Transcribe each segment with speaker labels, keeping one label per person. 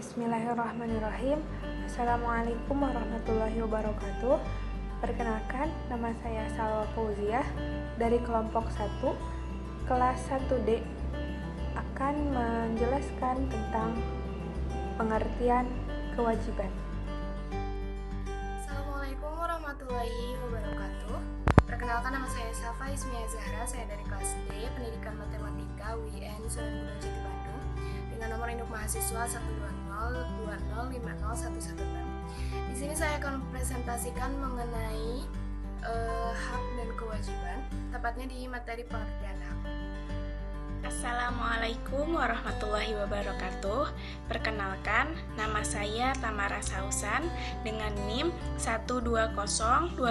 Speaker 1: Bismillahirrahmanirrahim. Assalamualaikum warahmatullahi wabarakatuh. Perkenalkan, nama saya Salwa Fauziah dari kelompok 1, kelas 1D, akan menjelaskan tentang pengertian kewajiban.
Speaker 2: Assalamualaikum warahmatullahi wabarakatuh. Perkenalkan, nama saya Safa Ismia Zahra, saya dari kelas D, Pendidikan Matematika UIN Sunan Gunung Jati Bandung, dengan nomor induk mahasiswa 12020501116. Di sini saya akan presentasikan mengenai hak dan kewajiban, tepatnya di materi pengertian hak.
Speaker 3: Assalamualaikum warahmatullahi wabarakatuh. Perkenalkan, nama saya Tamara Sausan dengan NIM 12020500126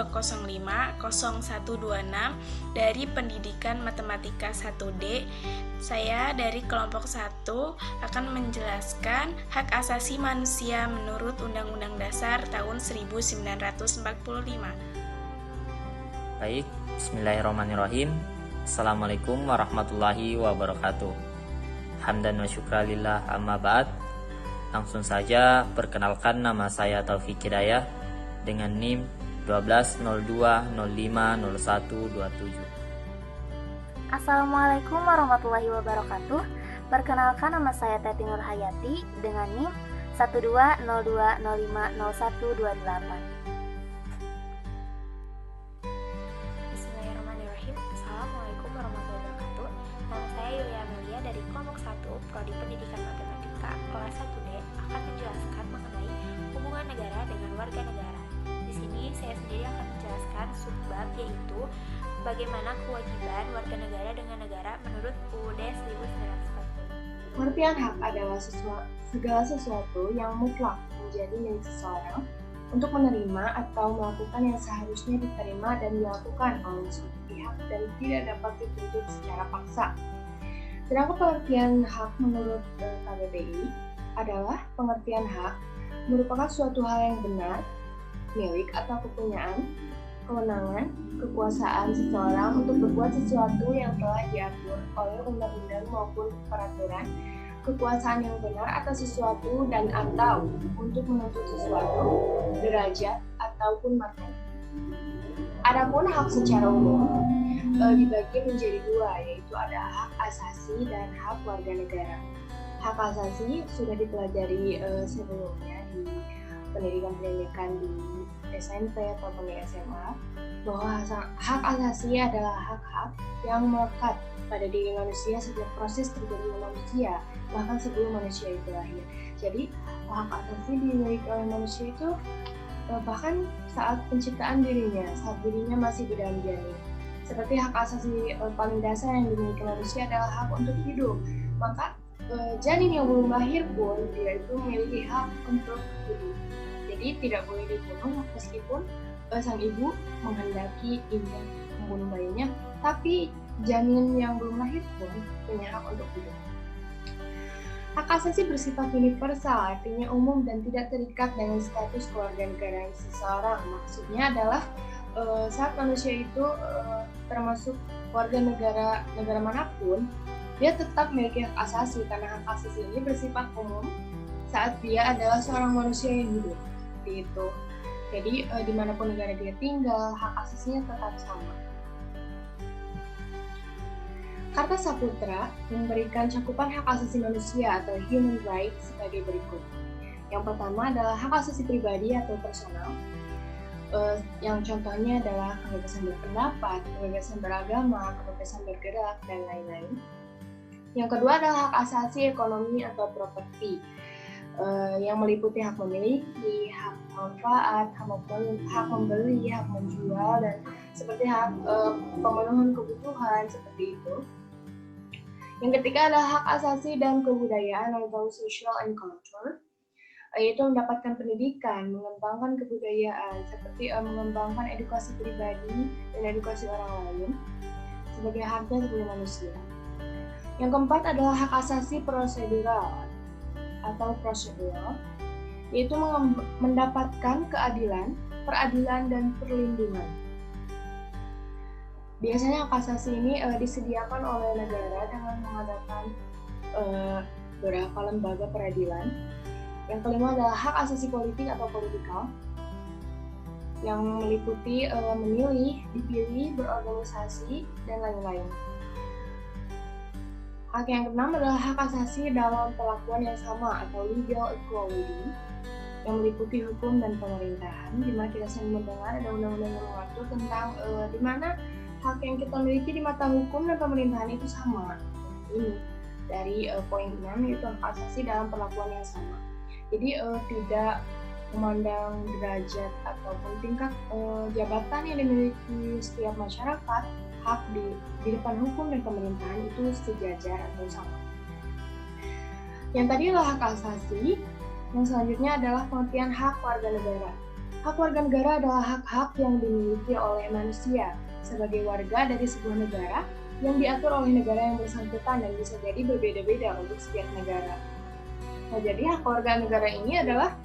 Speaker 3: dari Pendidikan Matematika 1D. Saya dari kelompok 1 akan menjelaskan hak asasi manusia menurut Undang-Undang Dasar tahun 1945.
Speaker 4: Baik, bismillahirrahmanirrahim. Assalamualaikum warahmatullahi wabarakatuh. Hamdan wa syukralillah amma ba'd. Langsung saja, perkenalkan, nama saya Taufik Hidayah dengan NIM 1202050127.
Speaker 5: Assalamualaikum warahmatullahi wabarakatuh. Perkenalkan, nama saya Teti Nurhayati dengan NIM 12020500128.
Speaker 6: Bismillahirrahmanirrahim. Assalamualaikum warahmatullahi wabarakatuh. Nama saya Yulia Amelia dari kelompok 1 Prodi Pendidikan Matematika kelas 1D akan menjelaskan mengenai hubungan negara dengan warga negara. Di sini saya sendiri akan menjelaskan subbab, yaitu bagaimana kewajiban warga negara dengan negara menurut UUD 1945.
Speaker 2: Pengertian hak adalah segala sesuatu yang mutlak menjadi milik seseorang untuk menerima atau melakukan yang seharusnya diterima dan dilakukan oleh suatu pihak dan tidak dapat dituntut secara paksa. Sedangkan pengertian hak menurut KBBI adalah pengertian hak merupakan suatu hal yang benar, milik atau kepunyaan, kewenangan, kekuasaan seseorang untuk berbuat sesuatu yang telah diatur oleh undang-undang maupun peraturan, kekuasaan yang benar atas sesuatu dan atau untuk menuntut sesuatu, derajat ataupun martabat. Adapun hak secara umum dibagi menjadi dua, yaitu ada hak asasi dan hak warga negara. Hak asasi sudah dipelajari sebelumnya di pendidikan di SMP ataupun di SMA, bahwa hak asasi adalah hak-hak yang melekat pada diri manusia sejak proses terjadinya manusia, bahkan sebelum manusia itu lahir. Jadi hak asasi dimiliki oleh manusia itu bahkan saat penciptaan dirinya, saat dirinya masih di dalam janin. Seperti hak asasi paling dasar yang dimiliki manusia adalah hak untuk hidup. Maka janin yang belum lahir pun dia itu memiliki hak untuk hidup. Jadi tidak boleh dibunuh meskipun sang ibu menghendaki ingin membunuh bayinya, tapi janin yang belum lahir pun punya hak untuk hidup. Hak asasi bersifat universal, artinya umum dan tidak terikat dengan status kewarganegaraan seseorang. Maksudnya adalah saat manusia itu termasuk warga negara manapun, dia tetap memiliki hak asasi, karena hak asasi ini bersifat umum saat dia adalah seorang manusia yang hidup. Seperti itu. Jadi dimanapun negara dia tinggal, hak asasinya tetap sama. Karta Saputra memberikan cakupan hak asasi manusia atau human rights sebagai berikut. Yang pertama adalah hak asasi pribadi atau personal, yang contohnya adalah kebebasan berpendapat, kebebasan beragama, kebebasan bergerak, dan lain-lain. Yang kedua adalah hak asasi ekonomi atau properti, yang meliputi hak memiliki, hak manfaat, hak membeli, hak menjual, dan seperti hak pemenuhan kebutuhan seperti itu. Yang ketiga adalah hak asasi dan kebudayaan atau social and culture, yaitu mendapatkan pendidikan, mengembangkan kebudayaan, seperti mengembangkan edukasi pribadi dan edukasi orang lain sebagai haknya sebagai manusia. Yang keempat adalah hak asasi prosedural atau prosedural, yaitu mendapatkan keadilan, peradilan, dan perlindungan. Biasanya hak asasi ini disediakan oleh negara dengan mengadakan beberapa lembaga peradilan Yang kelima adalah hak asasi politik atau politikal, yang meliputi memilih, dipilih, berorganisasi, dan lain-lain. Hak yang keenam adalah hak asasi dalam perlakuan yang sama atau legal equality, yang meliputi hukum dan pemerintahan, di mana kita sering mendengar ada undang-undang yang mengatur tentang di mana hak yang kita miliki di mata hukum dan pemerintahan itu sama. Ini dari poin 6 yaitu hak asasi dalam perlakuan yang sama. Jadi tidak memandang derajat ataupun tingkat jabatan yang dimiliki setiap masyarakat, hak di depan hukum dan pemerintahan itu sejajar atau sama. Yang tadi adalah hak asasi. Yang selanjutnya adalah pengertian hak warga negara. Hak warga negara adalah hak-hak yang dimiliki oleh manusia sebagai warga dari sebuah negara yang diatur oleh negara yang bersangkutan dan bisa jadi berbeda-beda untuk setiap negara. Nah, jadi hak warga negara ini adalah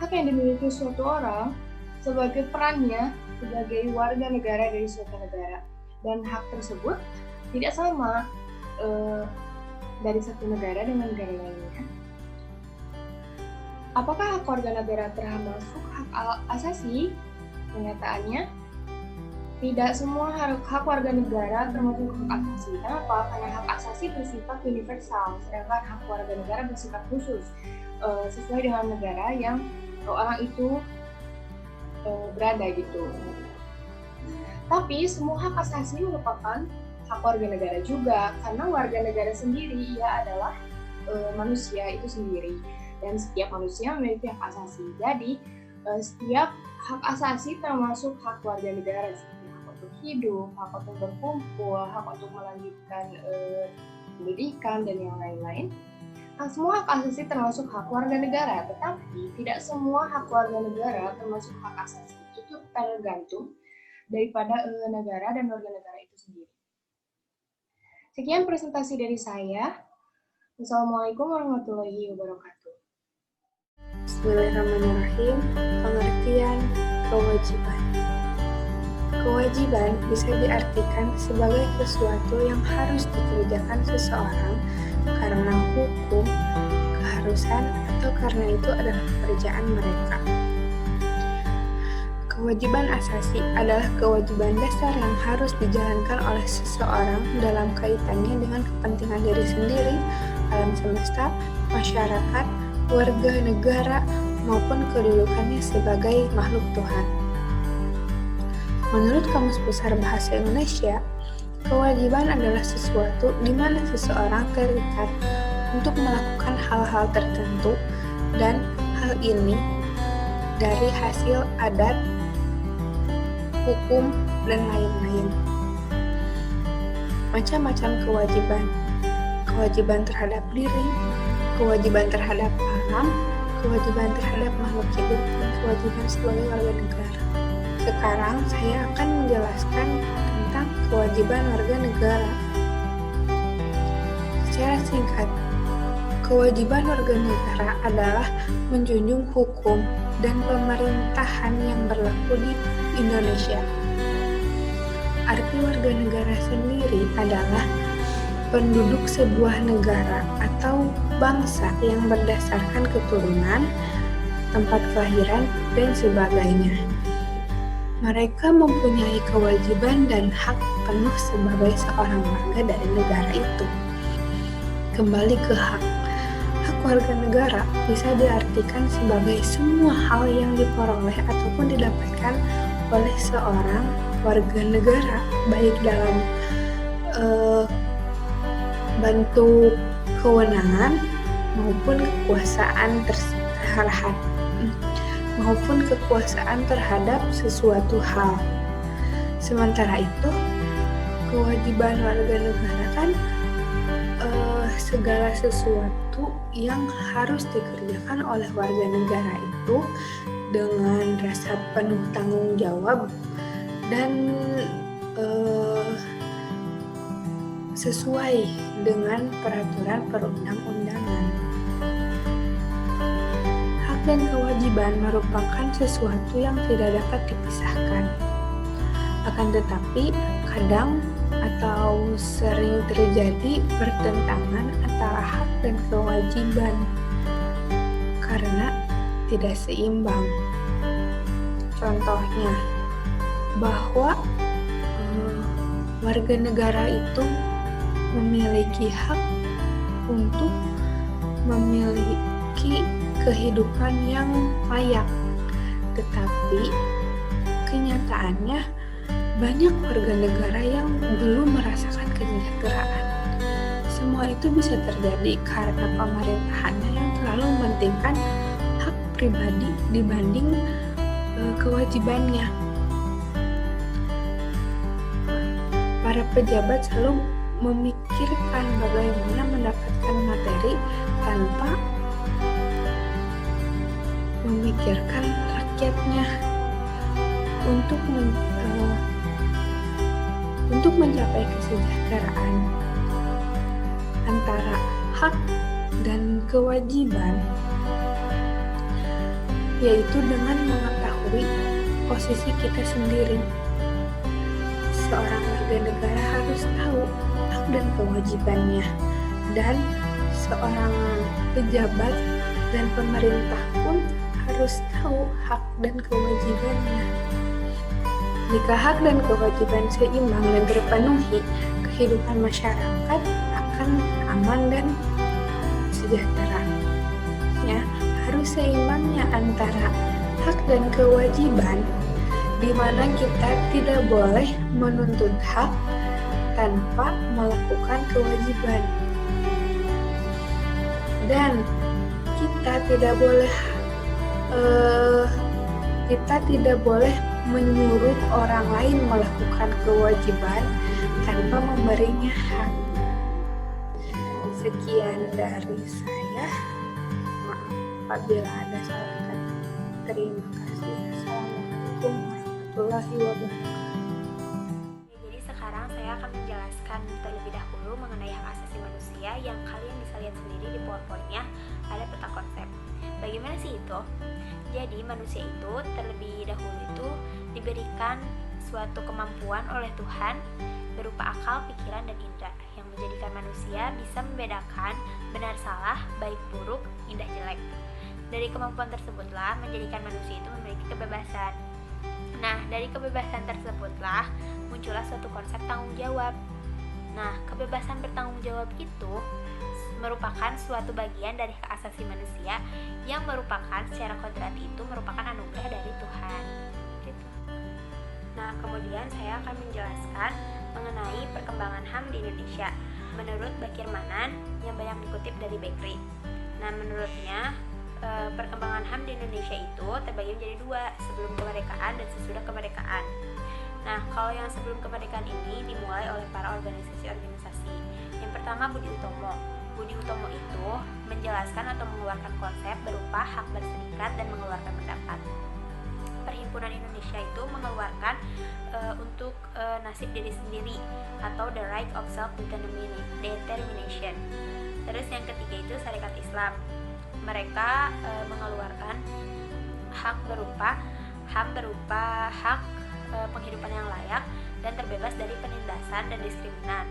Speaker 2: hak yang dimiliki suatu orang sebagai perannya sebagai warga negara dari suatu negara, dan hak tersebut tidak sama dari satu negara dengan negara lainnya. Apakah hak warga negara termasuk hak asasi? Kenyataannya tidak semua hak warga negara termasuk hak asasi. Kenapa? Karena hak asasi bersifat universal, sedangkan hak warga negara bersifat khusus sesuai dengan negara yang orang itu berada gitu. Tapi semua hak asasi merupakan hak warga negara juga, karena warga negara sendiri ia adalah manusia itu sendiri, dan setiap manusia memiliki hak asasi. Jadi setiap hak asasi termasuk hak warga negara, seperti hak untuk hidup, hak untuk berkumpul, hak untuk melanjutkan pendidikan, dan yang lain-lain. Semua hak asasi termasuk hak warga negara, tetapi tidak semua hak warga negara termasuk hak asasi. Itu tergantung daripada negara dan warga negara itu sendiri. Sekian presentasi dari saya. Wassalamualaikum warahmatullahi wabarakatuh.
Speaker 1: Bismillahirrahmanirrahim. Pengertian kewajiban. Kewajiban bisa diartikan sebagai sesuatu yang harus dikerjakan seseorang karena hukum, keharusan, atau karena itu adalah pekerjaan mereka. Kewajiban asasi adalah kewajiban dasar yang harus dijalankan oleh seseorang dalam kaitannya dengan kepentingan diri sendiri, alam semesta, masyarakat, warga negara, maupun kedudukannya sebagai makhluk Tuhan. Menurut Kamus Besar Bahasa Indonesia, kewajiban adalah sesuatu di mana seseorang terikat untuk melakukan hal-hal tertentu, dan hal ini dari hasil adat, hukum, dan lain-lain. Macam-macam kewajiban. Kewajiban terhadap diri, kewajiban terhadap alam, kewajiban terhadap makhluk hidup, dan kewajiban sebagai warga negara. Sekarang saya akan menjelaskan tentang kewajiban warga negara. Secara singkat, kewajiban warga negara adalah menjunjung hukum dan pemerintahan yang berlaku di Indonesia. Arti warga negara sendiri adalah penduduk sebuah negara atau bangsa yang berdasarkan keturunan, tempat kelahiran, dan sebagainya. Mereka mempunyai kewajiban dan hak penuh sebagai seorang warga dari negara itu. Kembali ke hak. Hak warga negara bisa diartikan sebagai semua hal yang diperoleh ataupun didapatkan oleh seorang warga negara, baik dalam bentuk kewenangan maupun kekuasaan terhadap sesuatu hal. Sementara itu, kewajiban warga negara kan segala sesuatu yang harus dikerjakan oleh warga negara itu dengan rasa penuh tanggung jawab dan sesuai dengan peraturan perundang-undangan. Hak dan kewajiban merupakan sesuatu yang tidak dapat dipisahkan. Akan tetapi, kadang atau sering terjadi pertentangan antara hak dan kewajiban. karena tidak seimbang. Contohnya, bahwa warga negara itu memiliki hak untuk memiliki kehidupan yang layak, tetapi kenyataannya banyak warga negara yang belum merasakan kesejahteraan. Semua itu bisa terjadi karena pemerintahannya yang terlalu mementingkan hak pribadi dibanding kewajibannya. Para pejabat selalu memikirkan bagaimana mendapatkan materi tanpa memikirkan rakyatnya. Untuk mencapai kesejahteraan antara hak dan kewajiban, yaitu dengan mengetahui posisi kita sendiri. Seorang warga negara harus tahu hak dan kewajibannya, dan seorang pejabat dan pemerintah pun harus tahu hak dan kewajibannya. Jika hak dan kewajiban seimbang dan terpenuhi, kehidupan masyarakat akan aman dan sejahtera. Ya, harus seimbangnya antara hak dan kewajiban, di mana kita tidak boleh menuntut hak tanpa melakukan kewajiban. Dan kita tidak boleh menyuruh orang lain melakukan kewajiban tanpa memberinya hak. Sekian dari saya. Maaf apabila ada salah kata. Terima kasih. Assalamualaikum warahmatullahi wabarakatuh.
Speaker 6: Jadi sekarang saya akan menjelaskan terlebih dahulu mengenai hak asasi manusia yang kalian bisa lihat sendiri di PowerPoint-nya, ada peta konsep. Bagaimana sih itu? Jadi manusia itu terlebih dahulu itu diberikan suatu kemampuan oleh Tuhan berupa akal, pikiran, dan indera yang menjadikan manusia bisa membedakan benar salah, baik buruk, indah jelek. Dari kemampuan tersebutlah menjadikan manusia itu memiliki kebebasan. Nah, dari kebebasan tersebutlah muncullah suatu konsep tanggung jawab. Nah, kebebasan bertanggung jawab itu merupakan suatu bagian dari hak asasi manusia yang merupakan secara kodrati itu merupakan anugerah dari Tuhan. Gitu. Nah, kemudian saya akan menjelaskan mengenai perkembangan HAM di Indonesia menurut Bakir Manan yang banyak dikutip dari Bekri. Nah, menurutnya perkembangan HAM di Indonesia itu terbagi menjadi dua, sebelum kemerdekaan dan sesudah kemerdekaan. Nah, kalau yang sebelum kemerdekaan ini dimulai oleh para organisasi-organisasi. Yang pertama Budi Utomo. Budi Utomo itu menjelaskan atau mengeluarkan konsep berupa hak berserikat dan mengeluarkan pendapat. Perhimpunan Indonesia itu mengeluarkan untuk nasib diri sendiri atau the right of self-determination. Terus yang ketiga itu Syarikat Islam. Mereka mengeluarkan hak berupa HAM berupa hak penghidupan yang layak dan terbebas dari penindasan dan diskriminan.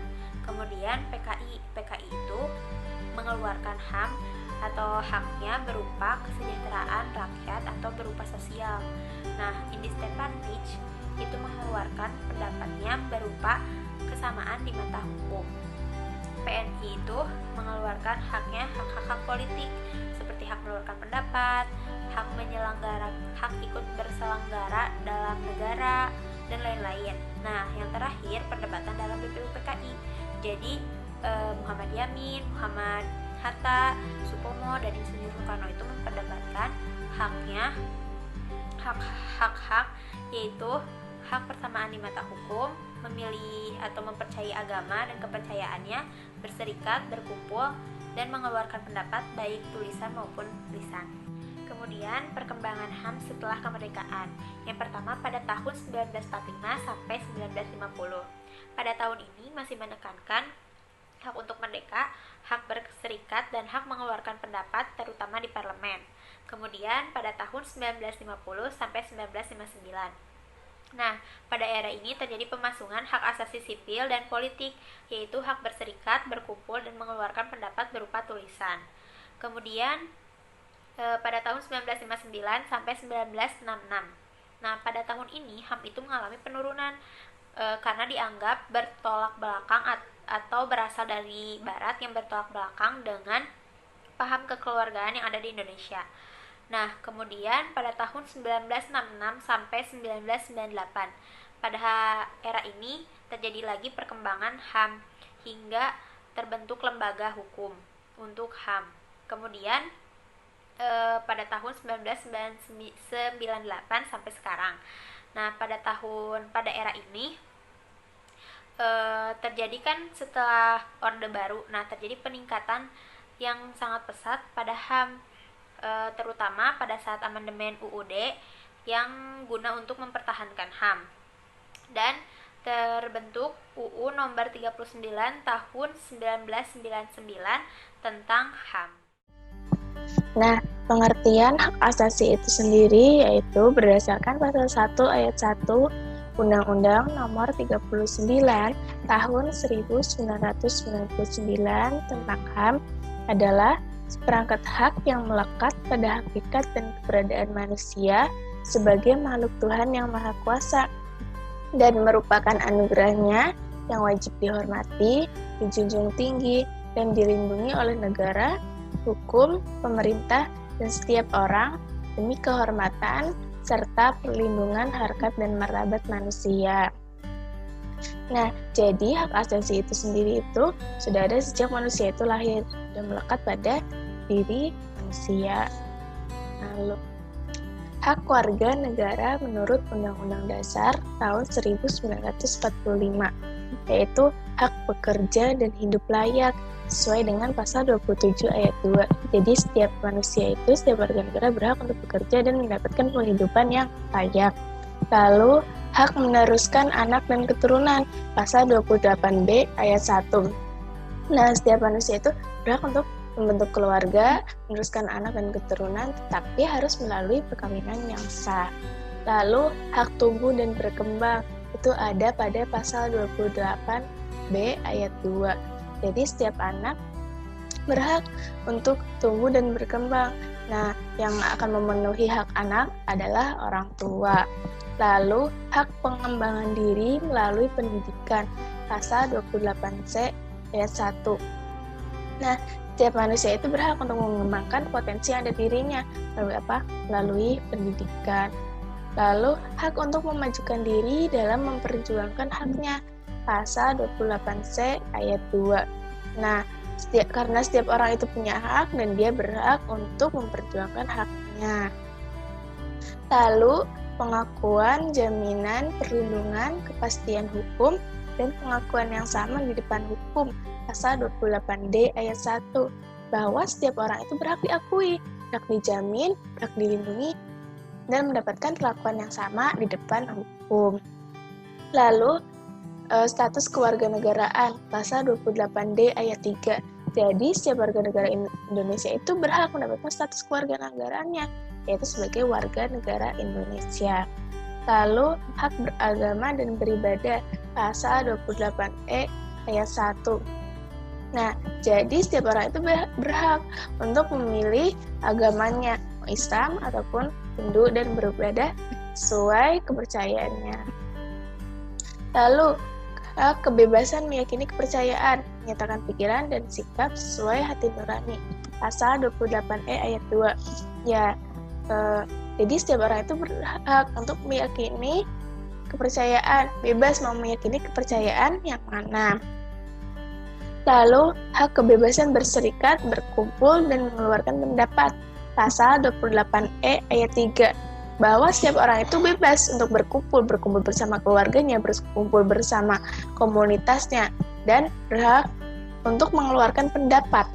Speaker 6: Kemudian PKI itu mengeluarkan HAM atau haknya berupa kesejahteraan rakyat atau berupa sosial. Nah, Indisten Partij itu mengeluarkan pendapatnya berupa kesamaan di mata hukum. PNI itu mengeluarkan haknya hak-hak politik seperti hak mengeluarkan pendapat, hak ikut berselenggara dalam negara, dan lain-lain. Nah, yang terakhir perdebatan dalam BPU PKI. Jadi Muhammad Yamin, Muhammad Hatta, Supomo, dan Insinyur Soekarno itu memperdebatkan hak-hak yaitu hak persamaan di mata hukum, memilih atau mempercayai agama dan kepercayaannya, berserikat, berkumpul, dan mengeluarkan pendapat baik tulisan maupun lisan. Kemudian perkembangan HAM setelah kemerdekaan. Yang pertama pada tahun 1945 sampai 1950. Pada tahun ini masih menekankan hak untuk merdeka, hak berserikat, dan hak mengeluarkan pendapat terutama di parlemen. Kemudian pada tahun 1950 sampai 1959. Nah, pada era ini terjadi pemasungan hak asasi sipil dan politik, yaitu hak berserikat, berkumpul, dan mengeluarkan pendapat berupa tulisan. Kemudian pada tahun 1959 sampai 1966. Nah, pada tahun ini HAM itu mengalami penurunan karena dianggap bertolak belakang atau berasal dari barat yang bertolak belakang dengan paham kekeluargaan yang ada di Indonesia. Nah, kemudian pada tahun 1966 sampai 1998, pada era ini terjadi lagi perkembangan HAM hingga terbentuk lembaga hukum untuk HAM. Kemudian pada tahun 1998 sampai sekarang. Nah, pada era ini terjadi kan setelah Orde Baru. Nah, terjadi peningkatan yang sangat pesat pada HAM, terutama pada saat amandemen UUD yang guna untuk mempertahankan HAM. Dan terbentuk UU nomor 39 tahun 1999 tentang HAM.
Speaker 7: Nah, pengertian hak asasi itu sendiri yaitu berdasarkan pasal 1 ayat 1 Undang-Undang Nomor 39 Tahun 1999 tentang HAM adalah seperangkat hak yang melekat pada hakikat dan keberadaan manusia sebagai makhluk Tuhan yang Maha Kuasa dan merupakan anugerahnya yang wajib dihormati, dijunjung tinggi, dan dilindungi oleh negara, hukum, pemerintah, dan setiap orang demi kehormatan serta perlindungan harkat dan martabat manusia. Nah, jadi hak asasi itu sendiri itu sudah ada sejak manusia itu lahir dan melekat pada diri manusia. Lalu, hak warga negara menurut Undang-Undang Dasar tahun 1945, yaitu hak bekerja dan hidup layak sesuai dengan pasal 27 ayat 2. Jadi setiap manusia itu, setiap warga negara berhak untuk bekerja dan mendapatkan penghidupan yang layak. Lalu, hak meneruskan anak dan keturunan, pasal 28B ayat 1. Nah, setiap manusia itu berhak untuk membentuk keluarga, meneruskan anak dan keturunan, tetapi harus melalui perkawinan yang sah. Lalu, hak tumbuh dan berkembang, itu ada pada pasal 28B ayat 2. Jadi setiap anak berhak untuk tumbuh dan berkembang. Nah, yang akan memenuhi hak anak adalah orang tua. Lalu, hak pengembangan diri melalui pendidikan, pasal 28C ayat 1. Nah, setiap manusia itu berhak untuk mengembangkan potensi yang ada dirinya. Lalu apa? Melalui pendidikan. Lalu, hak untuk memajukan diri dalam memperjuangkan haknya, pasal 28C ayat 2. Nah, karena setiap orang itu punya hak dan dia berhak untuk memperjuangkan haknya. Lalu, pengakuan, jaminan, perlindungan, kepastian hukum, dan pengakuan yang sama di depan hukum, pasal 28D ayat 1, bahwa setiap orang itu berhak diakui, berhak dijamin, berhak dilindungi, dan mendapatkan perlakuan yang sama di depan hukum. Lalu, status kewarganegaraan, pasal 28D ayat 3. Jadi, setiap warga negara Indonesia itu berhak mendapatkan status kewarganegaraannya, yaitu sebagai warga negara Indonesia. Lalu, hak beragama dan beribadah, pasal 28E ayat 1. Nah, jadi setiap orang itu berhak untuk memilih agamanya, Islam ataupun Hindu, dan beribadah sesuai kepercayaannya. Lalu, hak kebebasan meyakini kepercayaan, menyatakan pikiran dan sikap sesuai hati nurani, pasal 28E ayat 2. Ya, jadi setiap orang itu berhak untuk meyakini kepercayaan, bebas mau meyakini kepercayaan yang mana. Lalu, hak kebebasan berserikat, berkumpul, dan mengeluarkan pendapat, pasal 28E ayat 3. Bahwa setiap orang itu bebas untuk berkumpul bersama keluarganya, berkumpul bersama komunitasnya, dan berhak untuk mengeluarkan pendapat.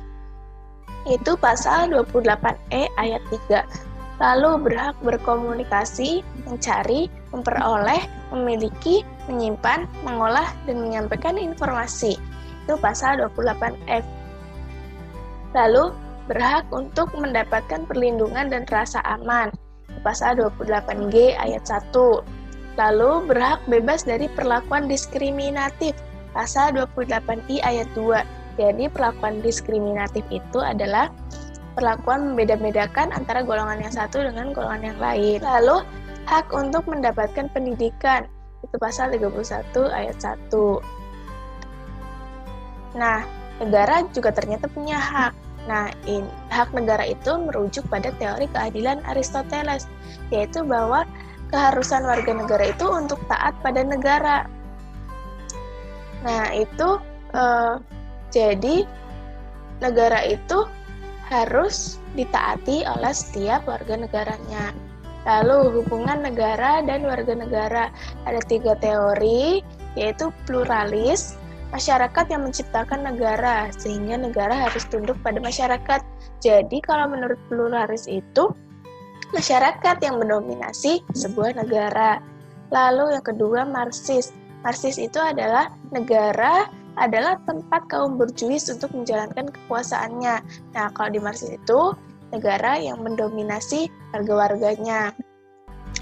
Speaker 7: Itu pasal 28E ayat 3. Lalu berhak berkomunikasi, mencari, memperoleh, memiliki, menyimpan, mengolah, dan menyampaikan informasi. Itu pasal 28F. Lalu berhak untuk mendapatkan perlindungan dan rasa aman, pasal 28G ayat 1. Lalu berhak bebas dari perlakuan diskriminatif, pasal 28I ayat 2. Jadi perlakuan diskriminatif itu adalah perlakuan membeda-bedakan antara golongan yang satu dengan golongan yang lain. Lalu, hak untuk mendapatkan pendidikan, itu pasal 31 ayat 1. Nah, negara juga ternyata punya hak. Nah, hak negara itu merujuk pada teori keadilan Aristoteles, yaitu bahwa keharusan warga negara itu untuk taat pada negara. Nah, itu jadi negara itu harus ditaati oleh setiap warga negaranya. Lalu, hubungan negara dan warga negara. Ada 3 teori, yaitu pluralis, masyarakat yang menciptakan negara, sehingga negara harus tunduk pada masyarakat. Jadi, kalau menurut pluralis itu, masyarakat yang mendominasi sebuah negara. Lalu yang kedua, marxis. Marxis itu adalah negara adalah tempat kaum borjuis untuk menjalankan kekuasaannya. Nah, kalau di Marxis itu, negara yang mendominasi warga-warganya.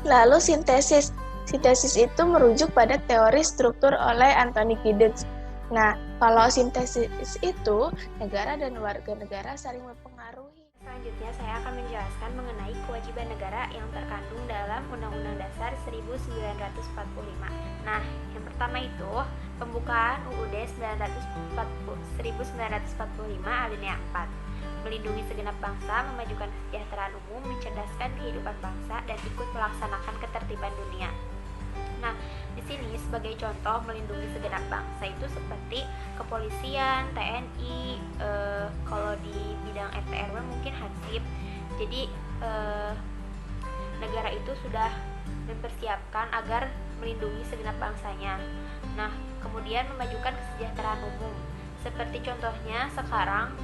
Speaker 7: Lalu sintesis. Sintesis itu merujuk pada teori struktur oleh Anthony Giddens. Nah, kalau sintesis itu, negara dan warga negara saling mempengaruhi.
Speaker 6: Selanjutnya saya akan menjelaskan mengenai kewajiban negara yang terkandung dalam Undang-Undang Dasar 1945. Nah, yang pertama itu pembukaan UUD 1945 alinea 4. Melindungi segenap bangsa, memajukan kesejahteraan umum, mencerdaskan kehidupan bangsa, dan ikut melaksanakan ketertiban dunia. Nah, di sini sebagai contoh melindungi segenap bangsa itu seperti kepolisian, TNI, kalau di bidang RT/RW mungkin Hansip. Jadi negara itu sudah mempersiapkan agar melindungi segenap bangsanya. Nah, kemudian memajukan kesejahteraan umum. Seperti contohnya sekarang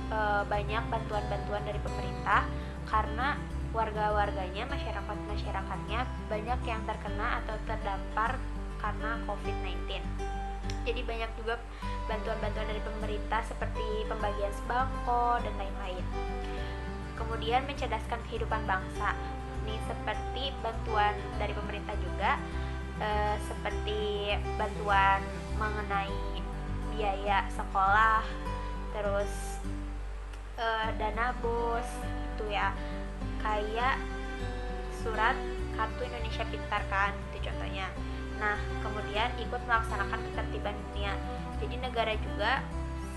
Speaker 6: banyak bantuan-bantuan dari pemerintah karena warga-warganya, masyarakat-masyarakatnya banyak yang terkena atau terdampar karena COVID-19. Jadi banyak juga bantuan-bantuan dari pemerintah seperti pembagian sembako dan lain-lain. Kemudian mencerdaskan kehidupan bangsa. Ini seperti bantuan dari pemerintah juga, seperti bantuan mengenai biaya sekolah, terus dana BOS itu ya, kayak surat kartu Indonesia Pintar kan, itu contohnya. Nah, kemudian ikut melaksanakan ketertiban dunia. Jadi negara juga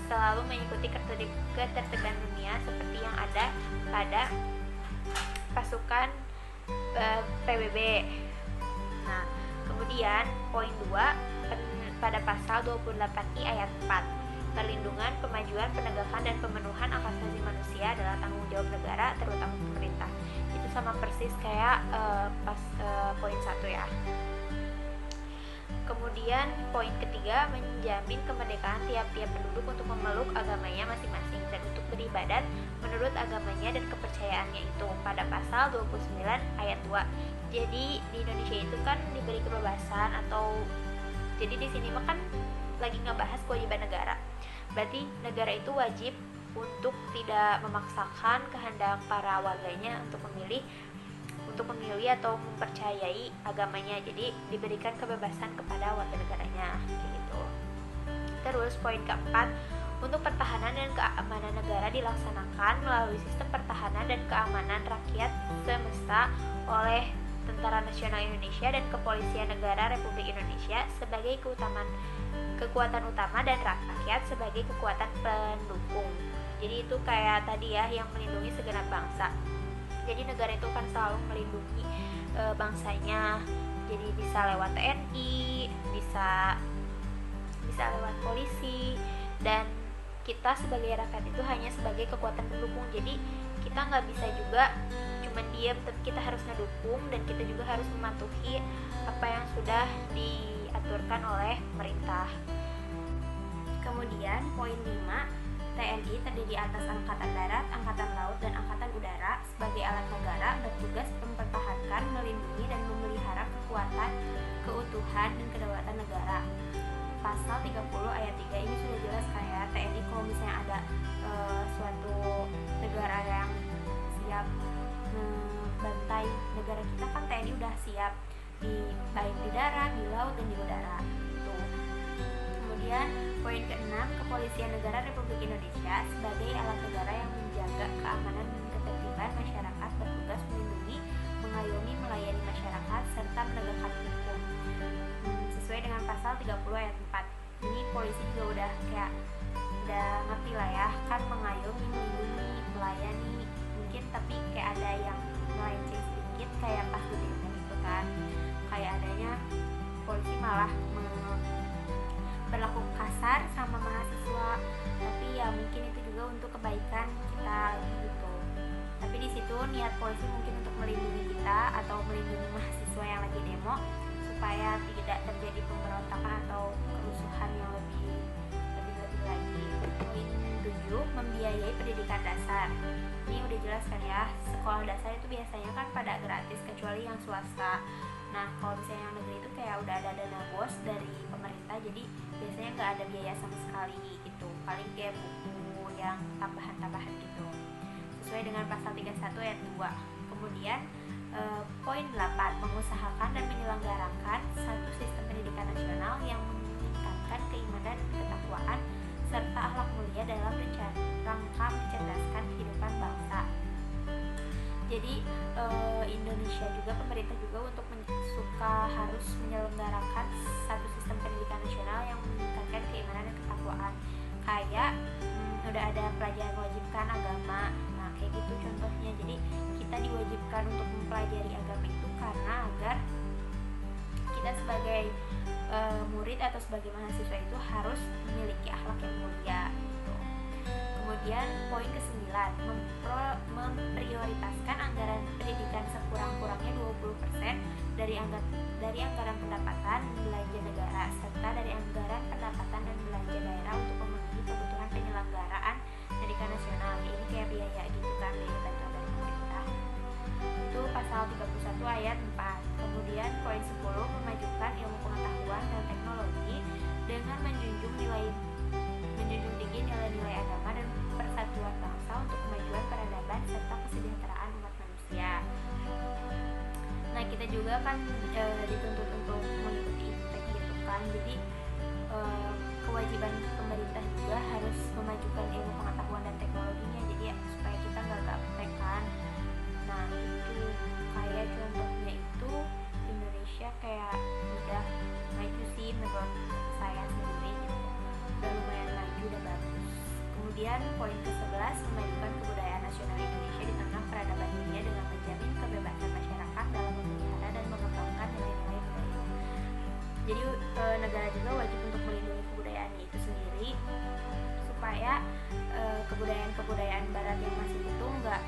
Speaker 6: selalu mengikuti ketertiban dunia seperti yang ada pada pasukan PBB. Nah, kemudian poin 2 pada pasal 28I ayat 4. Perlindungan, pemajuan, penegakan, dan pemenuhan hak asasi manusia adalah tanggung jawab negara, terutama pemerintah. Itu sama persis kayak poin 1 ya. Kemudian poin ketiga, menjamin kemerdekaan tiap-tiap penduduk untuk memeluk agamanya masing-masing dan untuk beribadat menurut agamanya dan kepercayaannya itu pada pasal 29 ayat 2. Jadi di Indonesia itu kan diberi kebebasan atau jadi di sini mah kan lagi ngebahas kewajiban negara. Berarti negara itu wajib untuk tidak memaksakan kehendak para warganya untuk memilih atau mempercayai agamanya. Jadi diberikan kebebasan kepada warga negaranya gitu. Terus poin keempat, untuk pertahanan dan keamanan negara dilaksanakan melalui sistem pertahanan dan keamanan rakyat semesta oleh Tentara Nasional Indonesia dan Kepolisian Negara Republik Indonesia sebagai kekuatan utama dan rakyat sebagai kekuatan pendukung. Jadi itu kayak tadi ya, yang melindungi segenap bangsa. Jadi negara itu kan selalu melindungi bangsanya. Jadi bisa lewat TNI, bisa lewat polisi, dan kita sebagai rakyat itu hanya sebagai kekuatan pendukung. Jadi kita nggak bisa juga cuman diam, tapi kita harus ngedukung dan kita juga harus mematuhi apa yang sudah diaturkan oleh pemerintah. Kemudian poin 5, TNI terdiri atas Angkatan Darat, Angkatan Laut, dan Angkatan Udara sebagai alat negara bertugas mempertahankan, melindungi, dan memelihara kekuatan, keutuhan, dan kedaulatan negara. Pasal 30 ayat 3 ini sudah jelas kayak TNI kalau misalnya ada suatu negara yang siap membantai negara kita, kan TNI udah siap baik di darat, di laut, dan di udara. Kemudian poin ke-6, Kepolisian Negara Republik Indonesia sebagai alat negara yang menjaga keamanan dan polisi mungkin untuk melindungi kita atau melindungi mahasiswa yang lagi demo supaya tidak terjadi pemberontakan atau kerusuhan yang lebih lagi. Poin 7, membiayai pendidikan dasar. Ini udah jelas kan ya, sekolah dasar itu biasanya kan pada gratis kecuali yang swasta. Nah, kalau misalnya yang negeri itu kayak udah ada dana bos dari pemerintah, jadi biasanya nggak ada biaya sama sekali gitu. Paling kayak buku yang tambahan-tambahan gitu. Sesuai dengan pasal 31 ayat 2. Kemudian poin 8, mengusahakan dan menyelenggarakan satu sistem pendidikan nasional yang meningkatkan keimanan dan ketakwaan serta akhlak mulia dalam rangka mencerdaskan kehidupan bangsa. Jadi Indonesia juga, pemerintah juga untuk harus menyelenggarakan satu sistem pendidikan nasional yang meningkatkan keimanan dan ketakwaan. Kayak udah ada pelajaran wajibkan agama. Nah, kayak gitu contohnya. Jadi kita diwajibkan untuk mempelajari agama itu karena agar kita sebagai murid atau sebagai mahasiswa itu harus memiliki akhlak yang mulia gitu. Kemudian poin ke-9, memprioritaskan anggaran pendidikan sekurang-kurangnya 20% dari anggaran pendapatan belanja negara serta dari anggaran pendapatan dan belanja daerah untuk memenuhi kebutuhan penyelenggaraan pendidikan nasional. Ini kayak biaya gitu kan, biaya bantuan dari pemerintah. Itu pasal 31 ayat 4. Kemudian poin 10, memajukan ilmu pengetahuan dan teknologi dengan menjunjung tinggi nilai-nilai agama dan persatuan bangsa untuk kemajuan peradaban serta kesejahteraan umat manusia. Nah, kita juga kan dituntut untuk mengikuti IPTEK gitu kan. Jadi kewajiban pemerintah juga harus memajukan ilmu pengetahuan dan teknologinya, jadi ya, supaya kita nggak gaptek kan. Nah, itu kayak contohnya itu Indonesia kayak udah maju sih menurut saya sendiri gitu. Udah lumayan maju, udah bagus. Kemudian poin ke-11, memajukan kebudayaan nasional Indonesia di tengah peradaban dunia dengan menjamin kebebasan masyarakat dalam memelihara dan mengembangkan nilai-nilai budaya. Jadi negara juga wajib untuk melindungi kebudayaannya itu sendiri supaya kebudayaan barat yang masih itu enggak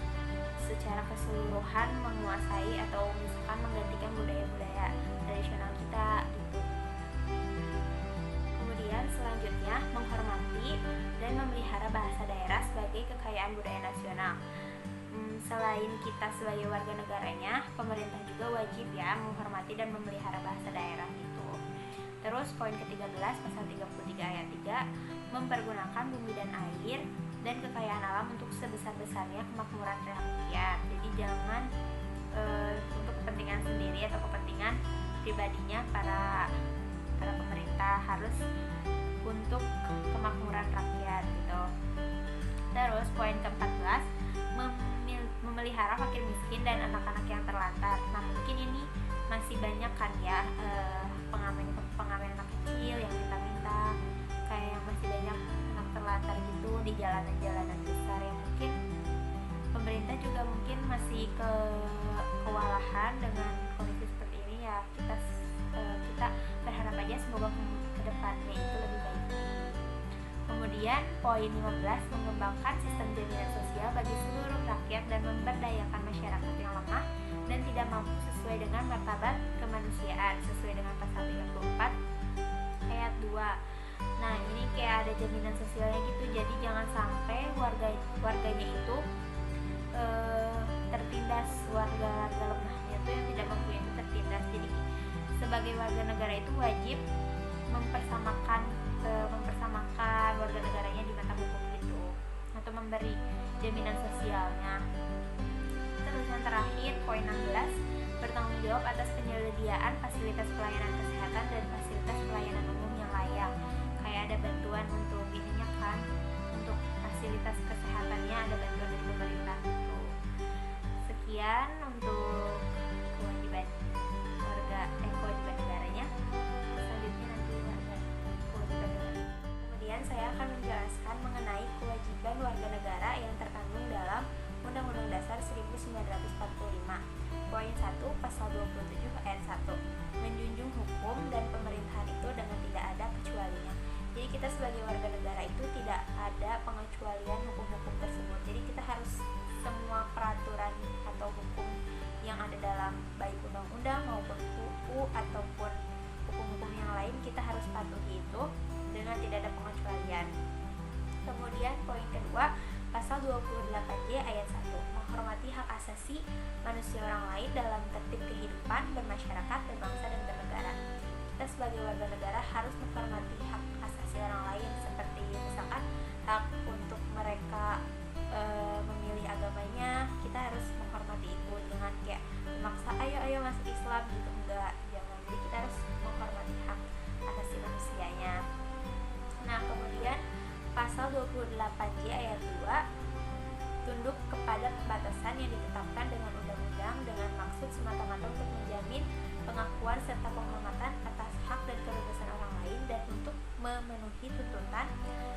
Speaker 6: secara keseluruhan menguasai atau misalkan menggantikan budaya-budaya tradisional kita gitu. Kemudian selanjutnya, menghormati dan memelihara bahasa daerah sebagai kekayaan budaya nasional. Selain kita sebagai warga negaranya, pemerintah juga wajib ya menghormati dan memelihara bahasa daerah gitu. Terus poin ke-13 pasal 33 ayat 3, mempergunakan bumi dan air dan kekayaan alam untuk sebesar-besarnya kemakmuran rakyat. Jadi jangan untuk kepentingan sendiri atau kepentingan pribadinya para pemerintah, harus untuk kemakmuran rakyat gitu. Terus poin ke-14, memelihara fakir miskin dan anak-anak yang terlantar. Nah, mungkin ini masih banyak kan ya pengamen anak kecil yang minta-minta, kayak yang masih banyak anak terlantar gitu di jalanan-jalanan besar yang mungkin pemerintah juga mungkin masih kewalahan dengan kondisi seperti ini ya. Kita berharap aja semoga kedepannya itu lebih baik. Kemudian poin 15, mengembangkan sistem jaminan sosial bagi seluruh rakyat dan memberdayakan masyarakat yang lemah dan tidak mampu sesuai dengan martabat kemanusiaan sesuai dengan pasal 34 ayat 2. Nah, ini kayak ada jaminan sosialnya gitu, jadi jangan sampai warganya itu tertindas, warga lemahnya tuh yang tidak mampu itu tertindas. Jadi sebagai warga negara itu wajib mempersamakan warga negaranya di mata hukum gitu, atau memberi jaminan sosialnya. Terus yang terakhir poin 16, bertanggung jawab atas penyediaan fasilitas pelayanan kesehatan dan fasilitas pelayanan umum yang layak. Kayak ada bantuan untuk ininya kan, untuk fasilitas kesehatannya ada bantuan dari pemerintah gitu. Sekian untuk kewajiban negaranya. Selanjutnya nanti kewajiban negara. Kemudian saya akan menjelaskan mengenai kewajiban warga negara yang terkandung dalam Undang-Undang Dasar 1945. Poin 1 pasal 27 ayat 1, menjunjung hukum dan pemerintahan itu dengan tidak ada kecualinya. Jadi kita sebagai warga negara itu tidak ada pengecualian hukum-hukum tersebut. Jadi kita harus semua asasi manusia orang lain dalam tertib kehidupan bermasyarakat, berbangsa, dan bernegara. Kita sebagai warga negara harus menghormati hak asasi orang lain, seperti misalkan hak untuk mereka memilih agamanya. Kita harus menghormati itu, dengan kayak memaksa ayo masuk Islam gitu, enggak, jangan. Jadi kita harus menghormati hak asasi manusianya. Nah, kemudian pasal 28J ayat 2, tunduk kepada pembatasan yang ditetapkan dengan undang-undang dengan maksud semata-mata untuk menjamin pengakuan serta penghormatan atas hak dan kebebasan orang lain, dan untuk memenuhi tuntutan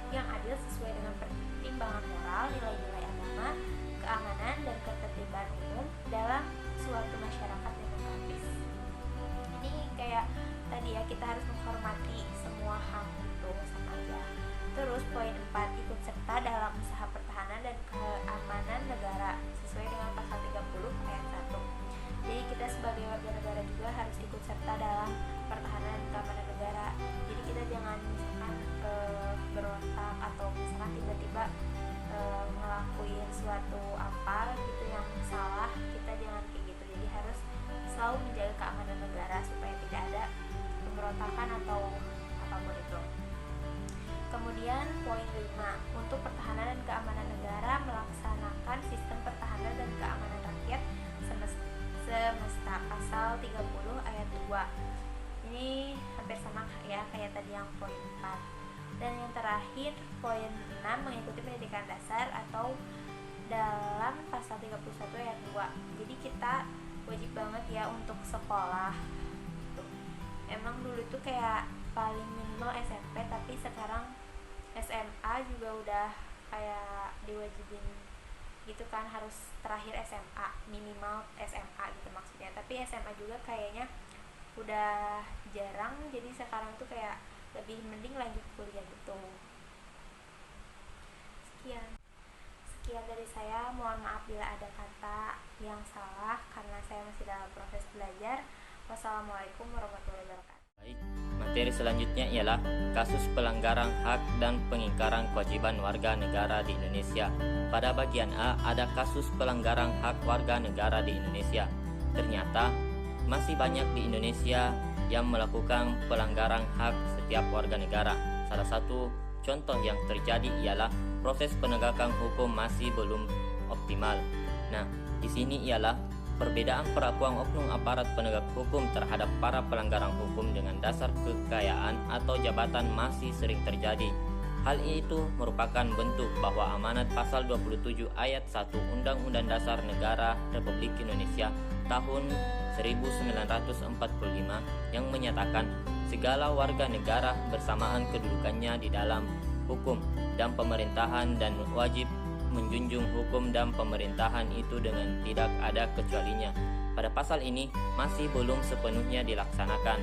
Speaker 6: yang adil sesuai dengan pertimbangan moral, nilai-nilai agama, keamanan, dan ketertiban umum dalam suatu masyarakat demokratis. Ini kayak tadi ya, kita harus menghormati semua hak itu sama aja. Terus poin 4, ikut serta dalam usaha pertahanan dan keamanan negara sesuai dengan pasal 30 ayat 1. Jadi kita sebagai warga negara juga harus ikut serta dalam pertahanan dan keamanan negara. Jadi kita jangan misalkan berontak atau misalkan tiba-tiba ngelakuin suatu apa gitu yang salah, kita jangan kayak gitu. Jadi harus selalu menjaga keamanan negara supaya tidak ada pemberontakan atau apapun itu. Kemudian poin 5, untuk pertahanan dan keamanan negara melaksanakan sistem pertahanan dan keamanan rakyat semesta pasal 30 ayat 2. Ini hampir sama ya kayak tadi yang poin 4. Dan yang terakhir poin 6, mengikuti pendidikan dasar atau dalam pasal 31 ayat 2. Jadi kita wajib banget ya untuk sekolah gitu. Emang dulu tuh kayak paling minimal SMP, tapi sekarang SMA juga udah kayak diwajibin gitu kan, harus terakhir SMA, minimal SMA gitu maksudnya. Tapi SMA juga kayaknya udah jarang, jadi sekarang tuh kayak lebih mending lanjut kuliah gitu. Sekian dari saya, mohon maaf bila ada kata yang salah karena saya masih dalam proses belajar. Wassalamualaikum warahmatullahi wabarakatuh.
Speaker 4: Baik, materi selanjutnya ialah kasus pelanggaran hak dan pengingkaran kewajiban warga negara di Indonesia. Pada bagian A ada kasus pelanggaran hak warga negara di Indonesia. Ternyata masih banyak di Indonesia yang melakukan pelanggaran hak setiap warga negara. Salah satu contoh yang terjadi ialah proses penegakan hukum masih belum optimal. Nah, di sini ialah perbedaan perlakuan oknum aparat penegak hukum terhadap para pelanggaran hukum dengan dasar kekayaan atau jabatan masih sering terjadi. Hal itu merupakan bentuk bahwa amanat pasal 27 ayat 1 Undang-Undang Dasar Negara Republik Indonesia tahun 1945 yang menyatakan segala warga negara bersamaan kedudukannya di dalam hukum dan pemerintahan dan wajib menjunjung hukum dan pemerintahan itu dengan tidak ada kecualinya. Pada pasal ini masih belum sepenuhnya dilaksanakan.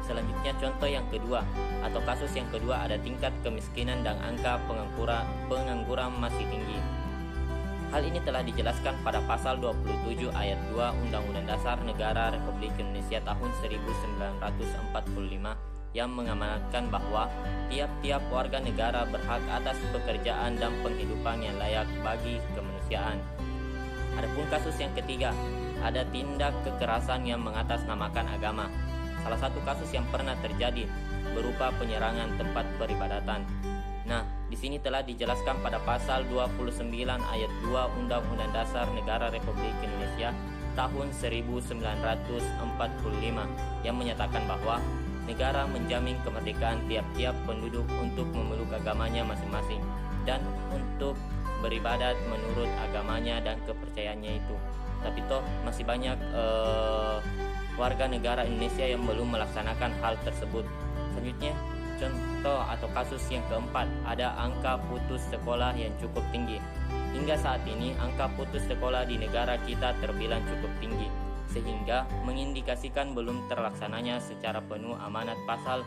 Speaker 4: Selanjutnya contoh yang kedua atau kasus yang kedua ada tingkat kemiskinan dan angka pengangguran masih tinggi. Hal ini telah dijelaskan pada pasal 27 ayat 2 Undang-Undang Dasar Negara Republik Indonesia tahun 1945 yang mengamanatkan bahwa tiap-tiap warga negara berhak atas pekerjaan dan penghidupan yang layak bagi kemanusiaan. Adapun kasus yang ketiga, ada tindak kekerasan yang mengatasnamakan agama. Salah satu kasus yang pernah terjadi berupa penyerangan tempat peribadatan. Nah, di sini telah dijelaskan pada pasal 29 ayat 2 Undang-Undang Dasar Negara Republik Indonesia tahun 1945 yang menyatakan bahwa negara menjamin kemerdekaan tiap-tiap penduduk untuk memeluk agamanya masing-masing dan untuk beribadat menurut agamanya dan kepercayaannya itu. Tapi toh masih banyak warga negara Indonesia yang belum melaksanakan hal tersebut. Selanjutnya, contoh atau kasus yang keempat, ada angka putus sekolah yang cukup tinggi. Hingga saat ini, angka putus sekolah di negara kita terbilang cukup tinggi, sehingga mengindikasikan belum terlaksananya secara penuh amanat pasal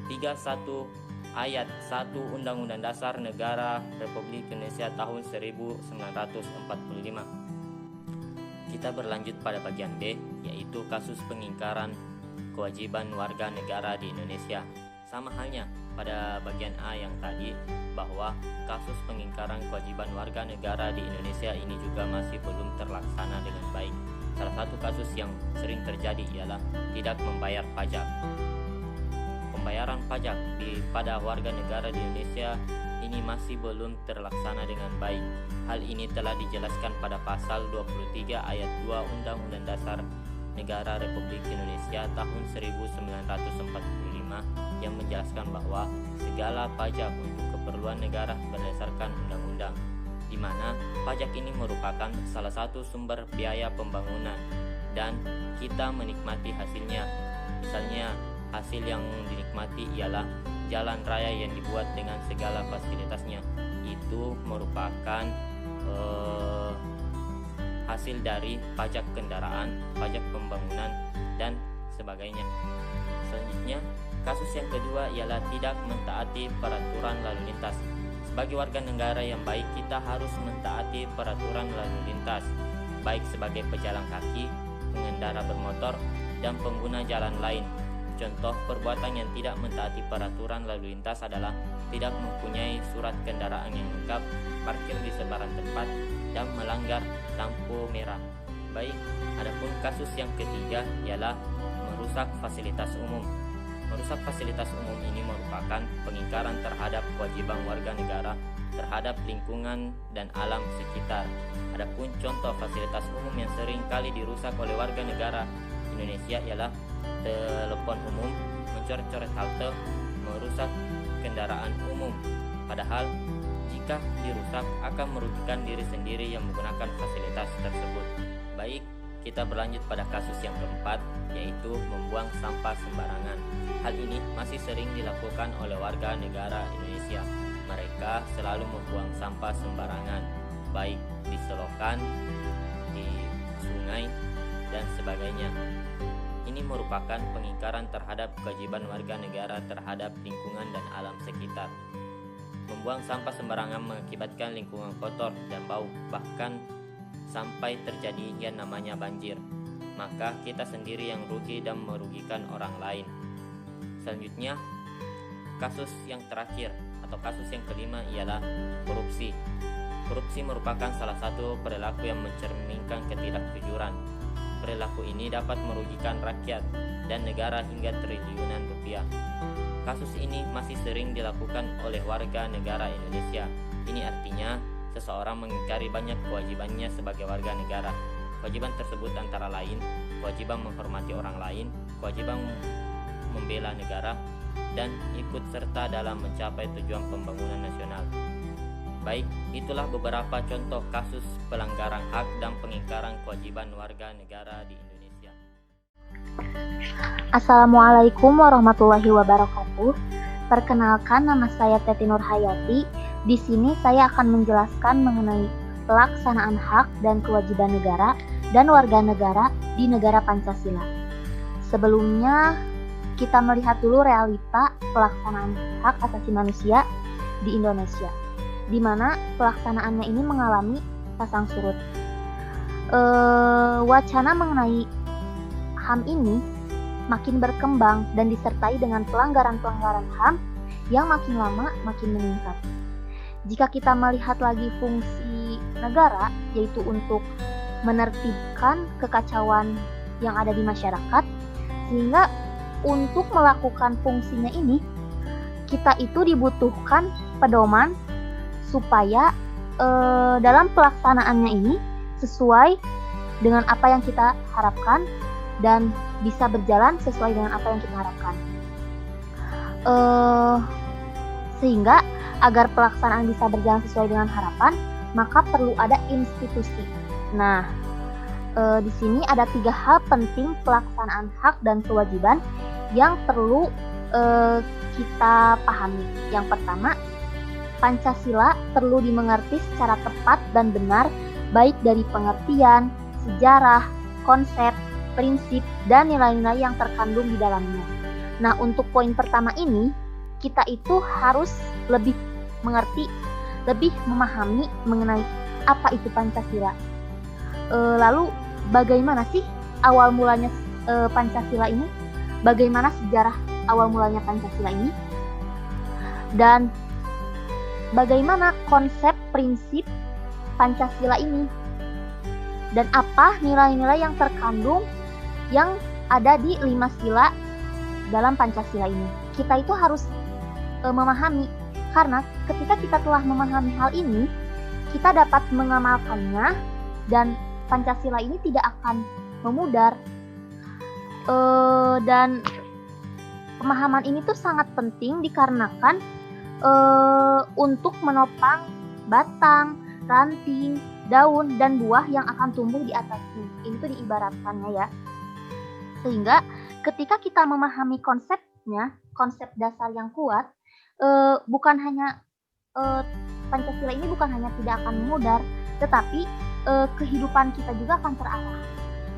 Speaker 4: 31 ayat 1 Undang-Undang Dasar Negara Republik Indonesia tahun 1945. Kita berlanjut pada bagian B, yaitu kasus pengingkaran kewajiban warga negara di Indonesia. Sama halnya pada bagian A yang tadi, bahwa kasus pengingkaran kewajiban warga negara di Indonesia ini juga masih belum terlaksana dengan baik. Salah satu kasus yang sering terjadi ialah tidak membayar pajak. Pembayaran pajak pada warga negara di Indonesia ini masih belum terlaksana dengan baik. Hal ini telah dijelaskan pada pasal 23 ayat 2 Undang-Undang Dasar Negara Republik Indonesia tahun 1945 yang menjelaskan bahwa segala pajak untuk keperluan negara berdasarkan undang-undang, di mana pajak ini merupakan salah satu sumber biaya pembangunan dan kita menikmati hasilnya. Misalnya hasil yang dinikmati ialah jalan raya yang dibuat dengan segala fasilitasnya, itu merupakan hasil dari pajak kendaraan, pajak pembangunan, dan sebagainya. Selanjutnya, kasus yang kedua ialah tidak mentaati peraturan lalu lintas. Sebagai warga negara yang baik, kita harus mentaati peraturan lalu lintas, baik sebagai pejalan kaki, pengendara bermotor, dan pengguna jalan lain. Contoh perbuatan yang tidak mentaati peraturan lalu lintas adalah tidak mempunyai surat kendaraan yang lengkap, parkir di sembarang tempat, dan melanggar lampu merah. Baik, adapun kasus yang ketiga ialah merusak fasilitas umum. Merusak fasilitas umum ini merupakan pengingkaran terhadap kewajiban warga negara terhadap lingkungan dan alam sekitar. Adapun contoh fasilitas umum yang sering kali dirusak oleh warga negara Indonesia ialah telepon umum, mencoret-coret halte, merusak kendaraan umum. Padahal jika dirusak akan merugikan diri sendiri yang menggunakan fasilitas tersebut. Baik, kita berlanjut pada kasus yang keempat, yaitu membuang sampah sembarangan. Hal ini masih sering dilakukan oleh warga negara Indonesia. Mereka selalu membuang sampah sembarangan, baik di selokan, di sungai, dan sebagainya. Ini merupakan pengingkaran terhadap kewajiban warga negara terhadap lingkungan dan alam sekitar. Membuang sampah sembarangan mengakibatkan lingkungan kotor dan bau, bahkan sampai terjadi yang namanya banjir. Maka kita sendiri yang rugi dan merugikan orang lain. Selanjutnya, kasus yang terakhir atau kasus yang kelima ialah korupsi. Korupsi merupakan salah satu perilaku yang mencerminkan ketidakjujuran. Perilaku ini dapat merugikan rakyat dan negara hingga triliunan rupiah. Kasus ini masih sering dilakukan oleh warga negara Indonesia. Ini artinya seseorang mengingkari banyak kewajibannya sebagai warga negara. Kewajiban tersebut antara lain kewajiban menghormati orang lain, kewajiban membela negara, dan ikut serta dalam mencapai tujuan pembangunan nasional. Baik, itulah beberapa contoh kasus pelanggaran hak dan pengingkaran kewajiban warga negara di Indonesia.
Speaker 5: Assalamualaikum warahmatullahi wabarakatuh. Perkenalkan, nama saya Teti Nurhayati. Di sini saya akan menjelaskan mengenai pelaksanaan hak dan kewajiban negara dan warga negara di negara Pancasila. Sebelumnya, kita melihat dulu realita pelaksanaan hak asasi manusia di Indonesia, di mana pelaksanaannya ini mengalami pasang surut. Wacana mengenai HAM ini makin berkembang dan disertai dengan pelanggaran-pelanggaran HAM yang makin lama makin meningkat. Jika kita melihat lagi fungsi negara, yaitu untuk menertibkan kekacauan yang ada di masyarakat, sehingga untuk melakukan fungsinya ini, kita itu dibutuhkan pedoman supaya dalam pelaksanaannya ini sesuai dengan apa yang kita harapkan dan bisa berjalan sesuai dengan apa yang kita harapkan. Sehingga agar pelaksanaan bisa berjalan sesuai dengan harapan, maka perlu ada institusi. Nah, di sini ada 3 hal penting pelaksanaan hak dan kewajiban yang perlu kita pahami. Yang pertama, Pancasila perlu dimengerti secara tepat dan benar, baik dari pengertian, sejarah, konsep, prinsip, dan nilai-nilai yang terkandung di dalamnya. Nah, untuk poin pertama ini, kita itu harus lebih mengerti, lebih memahami mengenai apa itu Pancasila. Lalu, bagaimana sih awal mulanya Pancasila ini? Bagaimana sejarah awal mulanya Pancasila ini? dan bagaimana konsep prinsip Pancasila ini dan apa nilai-nilai yang terkandung yang ada di 5 sila dalam Pancasila ini. Kita itu harus memahami, karena ketika kita telah memahami hal ini, kita dapat mengamalkannya dan Pancasila ini tidak akan memudar. Dan pemahaman ini tuh sangat penting dikarenakan untuk menopang batang, ranting, daun, dan buah yang akan tumbuh di atasnya. Ini tuh diibaratkannya ya. Sehingga ketika kita memahami konsepnya, konsep dasar yang kuat, bukan hanya Pancasila ini bukan hanya tidak akan memudar, tetapi kehidupan kita juga akan terarah.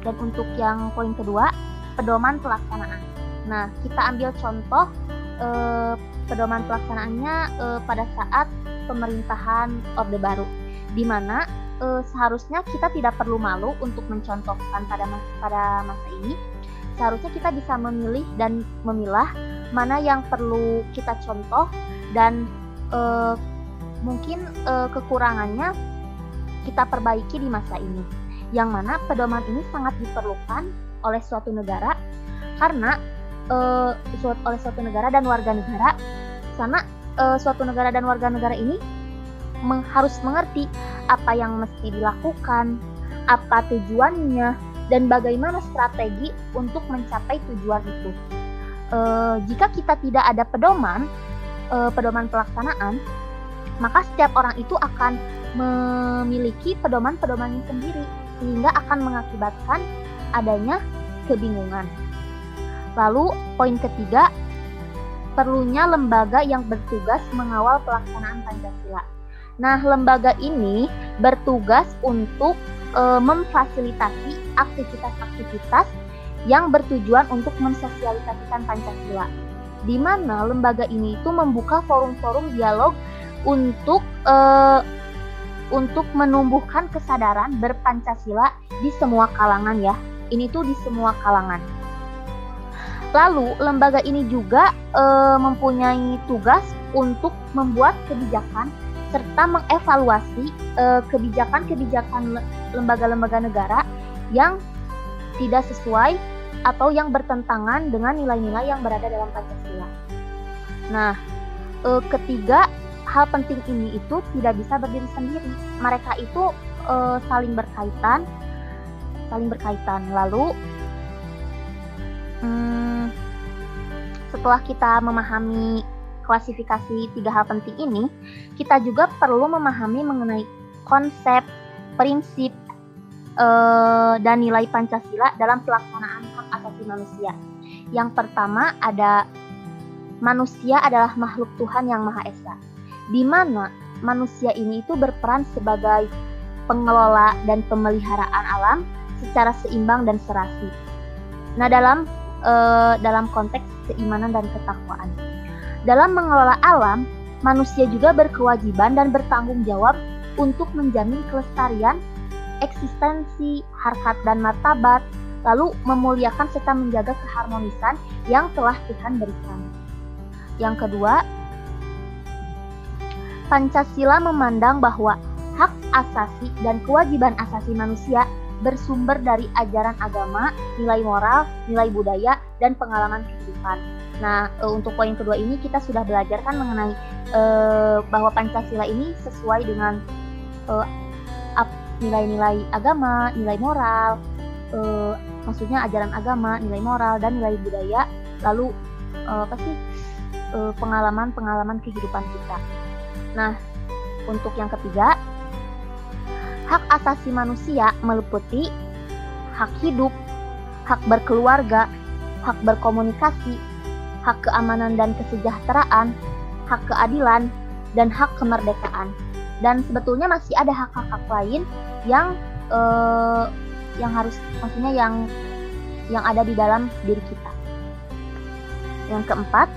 Speaker 5: Dan untuk yang poin kedua, pedoman pelaksanaan. Nah, kita ambil contoh pedoman pelaksanaannya pada saat pemerintahan Orde Baru, di mana seharusnya kita tidak perlu malu untuk mencontohkan pada masa ini. Seharusnya kita bisa memilih dan memilah mana yang perlu kita contoh dan mungkin kekurangannya kita perbaiki di masa ini. Yang mana pedoman ini sangat diperlukan oleh suatu negara karena oleh suatu negara dan warga negara, karena suatu negara dan warga negara ini harus mengerti apa yang mesti dilakukan, apa tujuannya, dan bagaimana strategi untuk mencapai tujuan itu. Jika kita tidak ada pedoman pelaksanaan, maka setiap orang itu akan memiliki pedoman-pedomannya sendiri, sehingga akan mengakibatkan adanya kebingungan. Lalu poin ketiga, perlunya lembaga yang bertugas mengawal pelaksanaan Pancasila. Nah, lembaga ini bertugas untuk memfasilitasi aktivitas-aktivitas yang bertujuan untuk mensosialisasikan Pancasila, di mana lembaga ini itu membuka forum-forum dialog untuk menumbuhkan kesadaran berpancasila di semua kalangan ya. Ini tuh di semua kalangan. Lalu lembaga ini juga mempunyai tugas untuk membuat kebijakan serta mengevaluasi kebijakan-kebijakan lembaga-lembaga negara yang tidak sesuai atau yang bertentangan dengan nilai-nilai yang berada dalam Pancasila. Nah, ketiga hal penting ini itu tidak bisa berdiri sendiri. Mereka itu saling berkaitan. Lalu setelah kita memahami klasifikasi tiga hal penting ini, kita juga perlu memahami mengenai konsep, prinsip, dan nilai Pancasila dalam pelaksanaan hak asasi manusia. Yang pertama ada manusia adalah makhluk Tuhan yang Maha Esa, di mana manusia ini itu berperan sebagai pengelola dan pemeliharaan alam secara seimbang dan serasi. Nah, dalam konteks keimanan dan ketakwaan. Dalam mengelola alam, manusia juga berkewajiban dan bertanggung jawab untuk menjamin kelestarian, eksistensi, harkat dan martabat, lalu memuliakan serta menjaga keharmonisan yang telah Tuhan berikan. Yang kedua, Pancasila memandang bahwa hak asasi dan kewajiban asasi manusia bersumber dari ajaran agama, nilai moral, nilai budaya, dan pengalaman kehidupan. Nah, untuk poin kedua ini kita sudah belajar kan mengenai bahwa Pancasila ini sesuai dengan nilai-nilai agama, nilai moral, maksudnya ajaran agama, nilai moral, dan nilai budaya, lalu pengalaman-pengalaman kehidupan kita. Nah, untuk yang ketiga, hak asasi manusia meliputi hak hidup, hak berkeluarga, hak berkomunikasi, hak keamanan dan kesejahteraan, hak keadilan, dan hak kemerdekaan. Dan sebetulnya masih ada hak-hak lain yang harus, maksudnya yang ada di dalam diri kita. Yang keempat,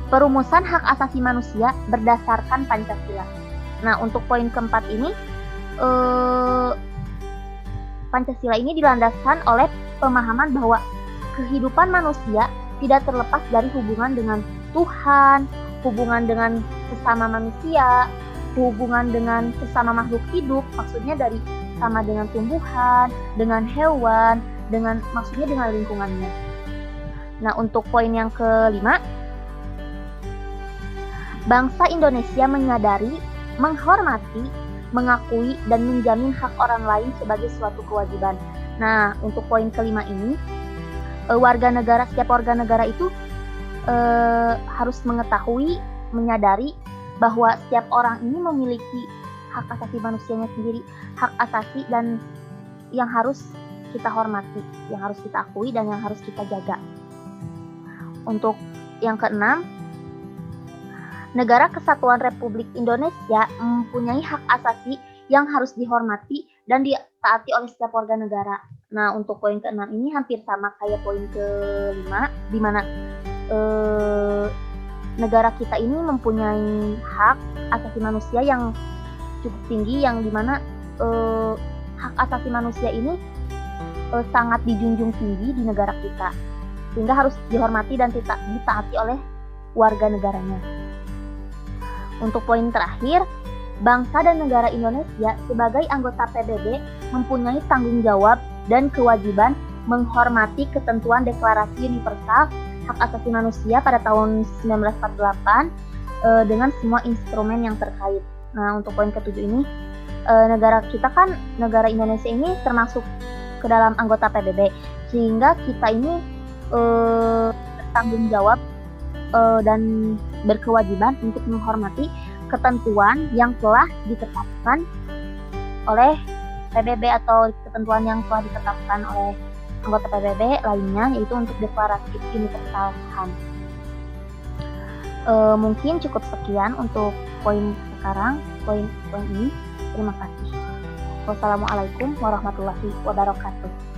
Speaker 5: perumusan hak asasi manusia berdasarkan Pancasila. Nah, untuk poin keempat ini, Pancasila ini dilandaskan oleh pemahaman bahwa kehidupan manusia tidak terlepas dari hubungan dengan Tuhan, hubungan dengan sesama manusia, hubungan dengan sesama makhluk hidup, maksudnya dari sama dengan tumbuhan, dengan hewan, maksudnya dengan lingkungannya. Nah, untuk poin yang kelima, bangsa Indonesia menyadari, menghormati, mengakui, dan menjamin hak orang lain sebagai suatu kewajiban. Nah, untuk poin kelima ini, setiap warga negara itu harus mengetahui, menyadari bahwa setiap orang ini memiliki hak asasi manusianya sendiri, hak asasi dan yang harus kita hormati, yang harus kita akui dan yang harus kita jaga. Untuk yang keenam, Negara Kesatuan Republik Indonesia mempunyai hak asasi yang harus dihormati dan ditaati oleh setiap warga negara. Nah, untuk poin keenam ini hampir sama kayak poin kelima, di mana negara kita ini mempunyai hak asasi manusia yang cukup tinggi, yang dimana hak asasi manusia ini sangat dijunjung tinggi di negara kita, sehingga harus dihormati dan ditaati oleh warga negaranya. Untuk poin terakhir, bangsa dan negara Indonesia sebagai anggota PBB mempunyai tanggung jawab dan kewajiban menghormati ketentuan Deklarasi Universal Hak Asasi Manusia pada tahun 1948 dengan semua instrumen yang terkait. Nah, untuk poin ketujuh ini, negara Indonesia ini termasuk ke dalam anggota PBB, sehingga kita ini bertanggung jawab dan berkewajiban untuk menghormati ketentuan yang telah ditetapkan oleh PBB atau ketentuan yang telah ditetapkan oleh anggota PBB lainnya, yaitu untuk Deklarasi Universal HAM. Mungkin cukup sekian untuk poin ini. Terima kasih. Wassalamualaikum warahmatullahi wabarakatuh.